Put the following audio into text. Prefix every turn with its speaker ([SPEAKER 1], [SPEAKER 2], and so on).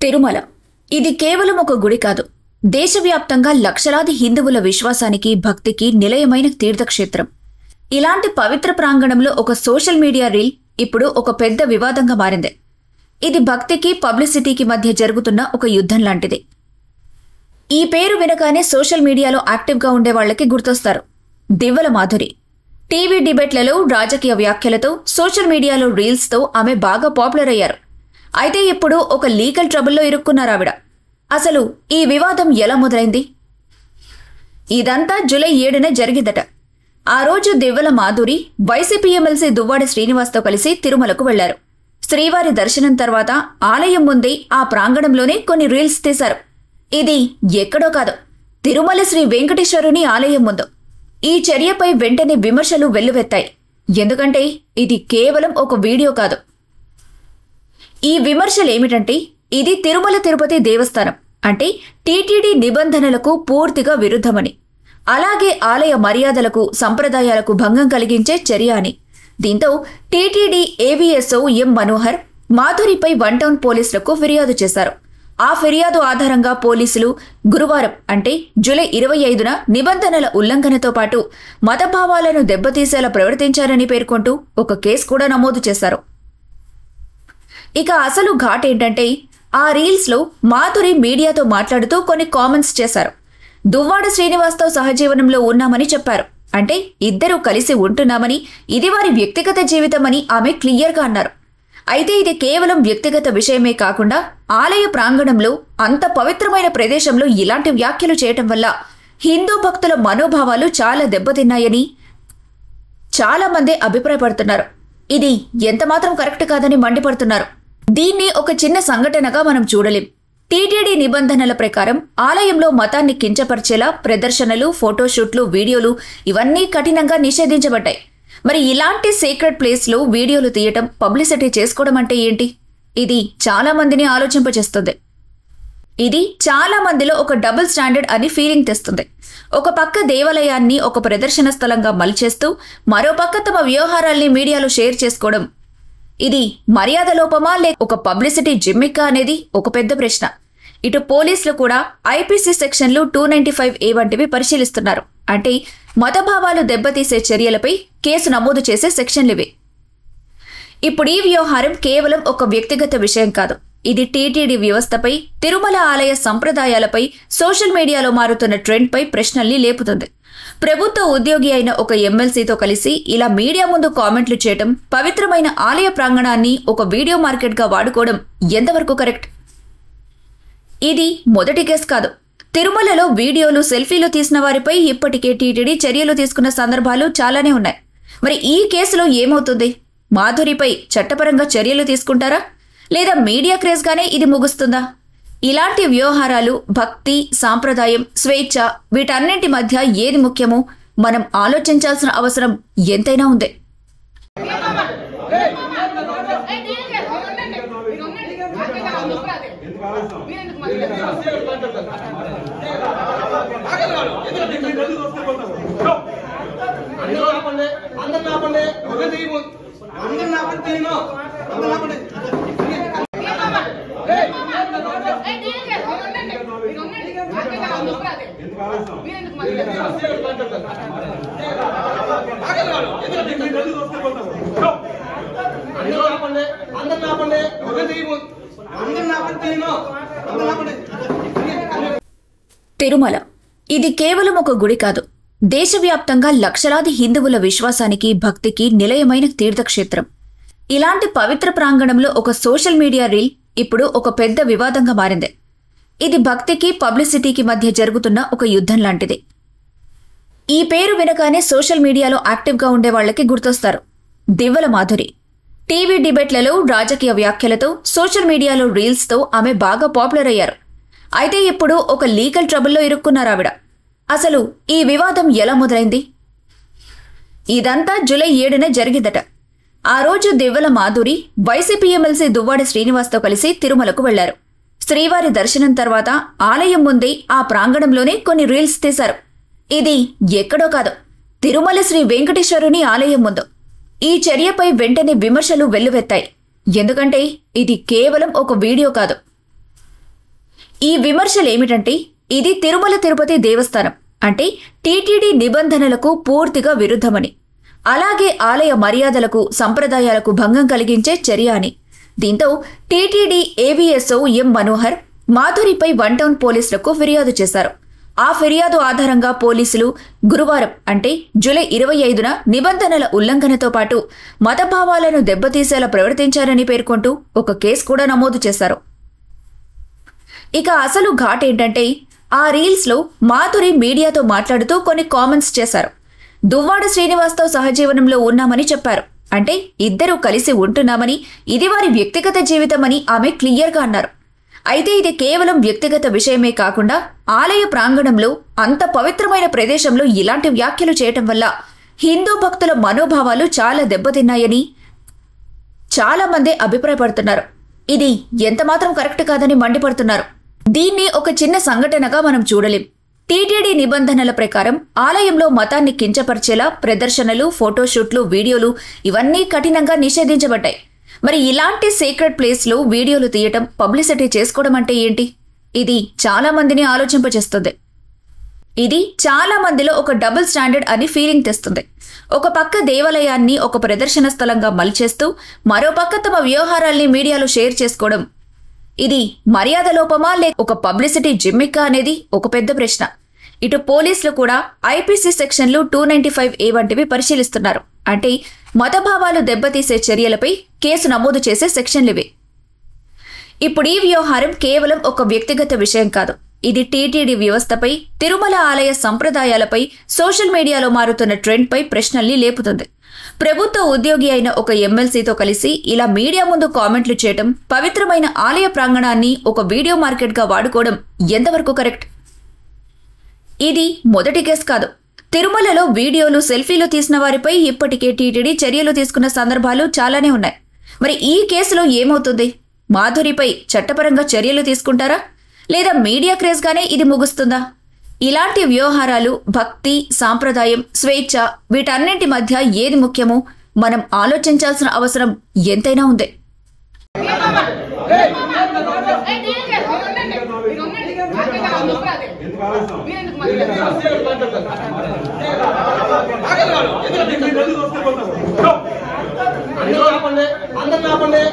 [SPEAKER 1] తిరుమల ఇది కేవలం ఒక గుడి కాదు. దేశవ్యాప్తంగా లక్షలాది హిందువుల విశ్వాసానికి, భక్తికి నిలయమైన తీర్థక్షేత్రం. ఇలాంటి పవిత్ర ప్రాంగణంలో ఒక సోషల్ మీడియా రీల్ ఇప్పుడు ఒక పెద్ద వివాదంగా మారింది. ఇది భక్తికి, పబ్లిసిటీకి మధ్య జరుగుతున్న ఒక యుద్ధం లాంటిది. ఈ పేరు వినగానే సోషల్ మీడియాలో యాక్టివ్గా ఉండే వాళ్లకి గుర్తొస్తారు దివ్వెల మాధురి. టీవీ డిబేట్లలో, రాజకీయ వ్యాఖ్యలతో, సోషల్ మీడియాలో రీల్స్తో ఆమె బాగా పాపులర్ అయ్యారు. అయితే ఇప్పుడు ఒక లీగల్ ట్రబుల్లో ఇరుక్కున్నారావిడ. అసలు ఈ వివాదం ఎలా మొదలైంది? ఇదంతా జూలై 7న జరిగిందట. ఆ రోజు దివ్వెల మాధురి వైసీపీ ఎమ్మెల్సీ దువ్వాడ శ్రీనివాస్తో కలిసి తిరుమలకు వెళ్లారు. శ్రీవారి దర్శనం తర్వాత ఆలయం ముందే ఆ ప్రాంగణంలోనే కొన్ని రీల్స్ తీశారు. ఇది ఎక్కడో కాదు, తిరుమల శ్రీ వెంకటేశ్వరుని ఆలయం ముందు. ఈ చర్యపై వెంటనే విమర్శలు వెల్లువెత్తాయి. ఎందుకంటే ఇది కేవలం ఒక వీడియో కాదు. ఈ విమర్శలేమిటంటే, ఇది తిరుమల తిరుపతి దేవస్థానం అంటే టీటీడీ నిబంధనలకు పూర్తిగా విరుద్ధమని, అలాగే ఆలయ మర్యాదలకు, సంప్రదాయాలకు భంగం కలిగించే చర్య అని. దీంతో టీటీడీ ఏవీఎస్ఓ ఎం మనోహర్ మాధురిపై 1 టౌన్ పోలీసులకు ఫిర్యాదు చేశారు. ఆ ఫిర్యాదు ఆధారంగా పోలీసులు గురువారం అంటే జూలై 25న నిబంధనల ఉల్లంఘనతో పాటు మతభావాలను దెబ్బతీసేలా ప్రవర్తించారని పేర్కొంటూ ఒక కేసు కూడా నమోదు చేశారు. ఇక అసలు ఘాట్ ఏంటంటే, ఆ రీల్స్లో మాధురి మీడియాతో మాట్లాడుతూ కొన్ని కామెంట్స్ చేశారు. దువ్వాడ శ్రీనివాస్తో సహజీవనంలో ఉన్నామని చెప్పారు. అంటే ఇద్దరూ కలిసి ఉంటున్నామని, ఇది వారి వ్యక్తిగత జీవితమని ఆమె క్లియర్గా అన్నారు. అయితే ఇది కేవలం వ్యక్తిగత విషయమే కాకుండా, ఆలయ ప్రాంగణంలో అంత పవిత్రమైన ప్రదేశంలో ఇలాంటి వ్యాఖ్యలు చేయటం వల్ల హిందూ భక్తుల మనోభావాలు చాలా దెబ్బతిన్నాయని చాలా మంది అభిప్రాయపడుతున్నారు. ఇది ఎంతమాత్రం కరెక్ట్ కాదని మండిపడుతున్నారు. దీన్ని ఒక చిన్న సంఘటనగా మనం చూడలేం. టీటీడీ నిబంధనల ప్రకారం ఆలయంలో మతాన్ని కించపరిచేలా ప్రదర్శనలు, ఫోటోషూట్లు, వీడియోలు ఇవన్నీ కఠినంగా నిషేధించబడ్డాయి. మరి ఇలాంటి సీక్రెట్ ప్లేస్లో వీడియోలు తీయటం, పబ్లిసిటీ చేసుకోవడం అంటే ఏంటి? ఇది చాలా మందిని ఆలోచింపచేస్తుంది. ఇది చాలా మందిలో ఒక డబుల్ స్టాండర్డ్ అని ఫీలింగ్ తెస్తుంది. ఒక పక్క దేవాలయాన్ని ఒక ప్రదర్శన స్థలంగా మలిచేస్తూ, మరోపక్క తమ వ్యవహారాల్ని మీడియాలో షేర్ చేసుకోవడం, ఇది మర్యాద లోపమా లేక ఒక పబ్లిసిటీ జిమ్మిక్కా అనేది ఒక పెద్ద ప్రశ్న. ఇటు పోలీసులు కూడా ఐపీసీ సెక్షన్లు 295A వంటివి పరిశీలిస్తున్నారు. అంటే మతభావాలు దెబ్బతీసే చర్యలపై కేసు నమోదు చేసే సెక్షన్లివి. ఇప్పుడు ఈ వ్యవహారం కేవలం ఒక వ్యక్తిగత విషయం కాదు. ఇది టీటీడీ వ్యవస్థపై, తిరుమల ఆలయ సంప్రదాయాలపై, సోషల్ మీడియాలో మారుతున్న ట్రెండ్పై ప్రశ్నల్ని లేపుతుంది. ప్రభుత్వ ఉద్యోగి అయిన ఒక ఎమ్మెల్సీతో కలిసి ఇలా మీడియా ముందు కామెంట్లు చేయటం, పవిత్రమైన ఆలయ ప్రాంగణాన్ని ఒక వీడియో మార్కెట్గా వాడుకోవడం ఎంతవరకు కరెక్ట్? ఇది మొదటి కేసు కాదు. తిరుమలలో వీడియోలు, సెల్ఫీలు తీసిన వారిపై ఇప్పటికే టీటీడీ చర్యలు తీసుకున్న సందర్భాలు చాలానే ఉన్నాయి. మరి ఈ కేసులో ఏమవుతుంది? మాధురిపై చట్టపరంగా చర్యలు తీసుకుంటారా, లేదా మీడియా క్రేజ్గానే ఇది ముగుస్తుందా? ఇలాంటి వ్యవహారాలు భక్తి, సాంప్రదాయం, స్వేచ్ఛ వీటన్నింటి మధ్య ఏది ముఖ్యమో మనం ఆలోచించాల్సిన అవసరం ఎంతైనా ఉంది. తిరుమల ఇది కేవలం ఒక గుడి కాదు. దేశవ్యాప్తంగా లక్షలాది హిందువుల విశ్వాసానికి, భక్తికి నిలయమైన తీర్థక్షేత్రం. ఇలాంటి పవిత్ర ప్రాంగణంలో ఒక సోషల్ మీడియా రీల్ ఇప్పుడు ఒక పెద్ద వివాదంగా మారింది. ఇది భక్తికి, పబ్లిసిటీకి మధ్య జరుగుతున్న ఒక యుద్ధం లాంటిది. ఈ పేరు వినగానే సోషల్ మీడియాలో యాక్టివ్గా ఉండే వాళ్లకి గుర్తొస్తారు దివ్వెల మాధురి. టీవీ డిబేట్లలో, రాజకీయ వ్యాఖ్యలతో, సోషల్ మీడియాలో రీల్స్తో ఆమె బాగా పాపులర్ అయ్యారు. అయితే ఇప్పుడు ఒక లీగల్ ట్రబుల్లో ఇరుక్కున్నారావిడ. అసలు ఈ వివాదం ఎలా మొదలైంది? ఇదంతా జూలై 7న జరిగిందట. ఆ రోజు దివ్వెల మాధురి వైసీపీ ఎమ్మెల్సీ దువ్వాడ శ్రీనివాస్తో కలిసి తిరుమలకు వెళ్లారు. శ్రీవారి దర్శనం తర్వాత ఆలయం ముందే ఆ ప్రాంగణంలోనే కొన్ని రీల్స్ తీశారు. ఇది ఎక్కడో కాదు, తిరుమల శ్రీ వెంకటేశ్వరుని ఆలయం ముందు. ఈ చర్యపై వెంటనే విమర్శలు వెల్లువెత్తాయి. ఎందుకంటే ఇది కేవలం ఒక వీడియో కాదు. ఈ విమర్శలేమిటంటే ఇది తిరుమల తిరుపతి దేవస్థానం అంటే టీటీడీ నిబంధనలకు పూర్తిగా విరుద్ధమని, అలాగే ఆలయ మర్యాదలకు సంప్రదాయాలకు భంగం కలిగించే చర్య అని. దీంతో టీటీడీ ఏవీఎస్ఓ ఎం మనోహర్ మాధురిపై 1 టౌన్ పోలీసులకు ఫిర్యాదు చేశారు. ఆ ఫిర్యాదు ఆధారంగా పోలీసులు గురువారం అంటే జూలై 25న నిబంధనల ఉల్లంఘనతో పాటు మతభావాలను దెబ్బతీసేలా ప్రవర్తించారని పేర్కొంటూ ఒక కేసు కూడా నమోదు చేశారు. ఇక అసలు ఘాట్ ఏంటంటే ఆ రీల్స్లో మాధురి మీడియాతో మాట్లాడుతూ కొన్ని కామెంట్స్ చేశారు. దువ్వాడ శ్రీనివాస్తో సహజీవనంలో ఉన్నామని చెప్పారు. అంటే ఇద్దరూ కలిసి ఉంటున్నామని, ఇది వారి వ్యక్తిగత జీవితమని ఆమె క్లియర్గా అన్నారు. అయితే ఇది కేవలం వ్యక్తిగత విషయమే కాకుండా ఆలయ ప్రాంగణంలో అంత పవిత్రమైన ప్రదేశంలో ఇలాంటి వ్యాఖ్యలు చేయటం వల్ల హిందూ భక్తుల మనోభావాలు చాలా దెబ్బతిన్నాయని చాలా మంది అభిప్రాయపడుతున్నారు. ఇది ఎంతమాత్రం కరెక్ట్ కాదని మండిపడుతున్నారు. దీన్ని ఒక చిన్న సంఘటనగా మనం చూడలేం. టీటీడీ నిబంధనల ప్రకారం ఆలయంలో మతాన్ని కించపరిచేలా ప్రదర్శనలు, ఫోటోషూట్లు, వీడియోలు ఇవన్నీ కఠినంగా నిషేధించబడ్డాయి. మరి ఇలాంటి సీక్రెట్ ప్లేస్లో వీడియోలు తీయటం, పబ్లిసిటీ చేసుకోవడం అంటే ఏంటి? ఇది చాలా మందిని ఆలోచింపచేస్తుంది. ఇది చాలా మందిలో ఒక డబుల్ స్టాండర్డ్ అని ఫీలింగ్ తెస్తుంది. ఒక పక్క దేవాలయాన్ని ఒక ప్రదర్శన స్థలంగా మలిచేస్తూ మరోపక్క తమ వ్యవహారాల్ని మీడియాలో షేర్ చేసుకోవడం, ఇది మర్యాద లోపమా లేక ఒక పబ్లిసిటీ జిమ్మిక్కా అనేది ఒక పెద్ద ప్రశ్న. ఇటు పోలీసులు కూడా ఐపీసీ సెక్షన్లు 295A వంటివి పరిశీలిస్తున్నారు. అంటే మతభావాలు దెబ్బతీసే చర్యలపై కేసు నమోదు చేసే సెక్షన్లివి. ఇప్పుడు ఈ వ్యవహారం కేవలం ఒక వ్యక్తిగత విషయం కాదు. ఇది టీటీడీ వ్యవస్థపై, తిరుమల ఆలయ సంప్రదాయాలపై, సోషల్ మీడియాలో మారుతున్న ట్రెండ్పై ప్రశ్నల్ని లేపుతుంది. ప్రభుత్వ ఉద్యోగి అయిన ఒక ఎమ్మెల్సీతో కలిసి ఇలా మీడియా ముందు కామెంట్లు చేయటం, పవిత్రమైన ఆలయ ప్రాంగణాన్ని ఒక వీడియో మార్కెట్గా వాడుకోవడం ఎంతవరకు కరెక్ట్? ఇది మొదటి కేసు కాదు. తిరుమలలో వీడియోలు, సెల్ఫీలు తీసిన వారిపై ఇప్పటికే టీటీడీ చర్యలు తీసుకున్న సందర్భాలు చాలానే ఉన్నాయి. మరి ఈ కేసులో ఏమవుతుంది? మాధురిపై చట్టపరంగా చర్యలు తీసుకుంటారా, లేదా మీడియా క్రేజ్గానే ఇది ముగుస్తుందా? ఇలాంటి వ్యవహారాలు భక్తి, సాంప్రదాయం, స్వేచ్ఛ వీటన్నింటి మధ్య ఏది ముఖ్యమో మనం ఆలోచించాల్సిన అవసరం ఎంతైనా ఉంది.
[SPEAKER 2] అందరూ